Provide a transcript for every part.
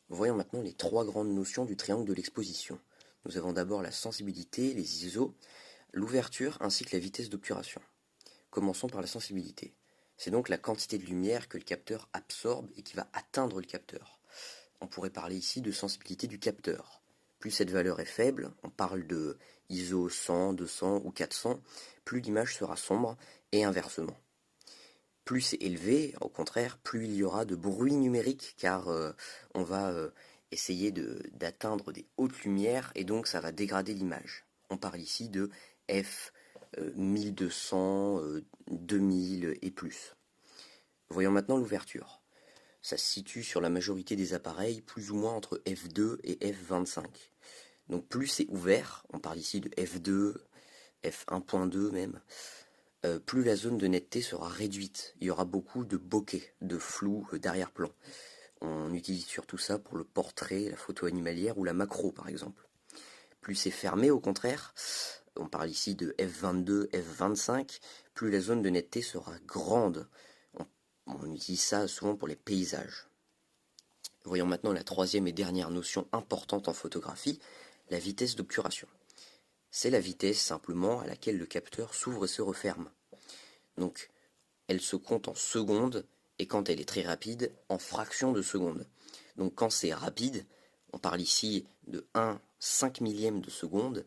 Voyons maintenant les trois grandes notions du triangle de l'exposition. Nous avons d'abord la sensibilité, les ISO, l'ouverture ainsi que la vitesse d'obturation. Commençons par la sensibilité. C'est donc la quantité de lumière que le capteur absorbe et qui va atteindre le capteur. On pourrait parler ici de sensibilité du capteur. Plus cette valeur est faible, on parle de ISO 100, 200 ou 400, plus l'image sera sombre et inversement. Plus c'est élevé, au contraire, plus il y aura de bruit numérique car on va essayer d'atteindre des hautes lumières et donc ça va dégrader l'image. On parle ici de f 1200, 2000 et plus. Voyons maintenant l'ouverture. Ça se situe sur la majorité des appareils, plus ou moins entre f2 et f25. Donc plus c'est ouvert, on parle ici de f2, f1.2 même, plus la zone de netteté sera réduite. Il y aura beaucoup de bokeh, de flou, d'arrière-plan. On utilise surtout ça pour le portrait, la photo animalière ou la macro par exemple. Plus c'est fermé au contraire, on parle ici de f22, f25, plus la zone de netteté sera grande. On utilise ça souvent pour les paysages. Voyons maintenant la troisième et dernière notion importante en photographie, la vitesse d'obturation. C'est la vitesse simplement à laquelle le capteur s'ouvre et se referme. Donc elle se compte en secondes et quand elle est très rapide, en fractions de secondes. Donc quand c'est rapide, on parle ici de 1 5 millième de seconde,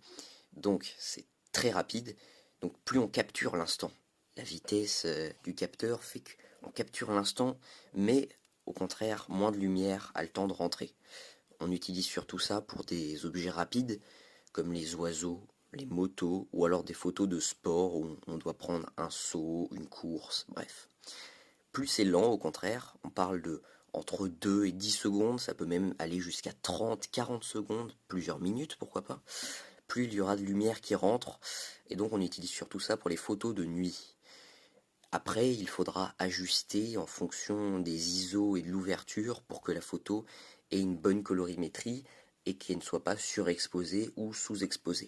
donc c'est très rapide, donc plus on capture l'instant. La vitesse du capteur fait qu'on capture l'instant, mais au contraire, moins de lumière a le temps de rentrer. On utilise surtout ça pour des objets rapides, comme les oiseaux, les motos, ou alors des photos de sport où on doit prendre un saut, une course, bref. Plus c'est lent, au contraire, on parle de entre 2 et 10 secondes, ça peut même aller jusqu'à 30, 40 secondes, plusieurs minutes, pourquoi pas. Plus il y aura de lumière qui rentre, et donc on utilise surtout ça pour les photos de nuit. Après, il faudra ajuster en fonction des ISO et de l'ouverture pour que la photo ait une bonne colorimétrie et qu'elle ne soit pas surexposée ou sous-exposée.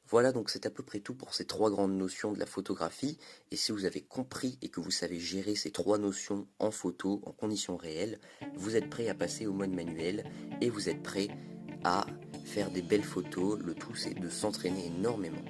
Voilà, donc c'est à peu près tout pour ces trois grandes notions de la photographie, et si vous avez compris et que vous savez gérer ces trois notions en photo, en conditions réelles, vous êtes prêt à passer au mode manuel, et vous êtes prêt à faire des belles photos. Le tout c'est de s'entraîner énormément.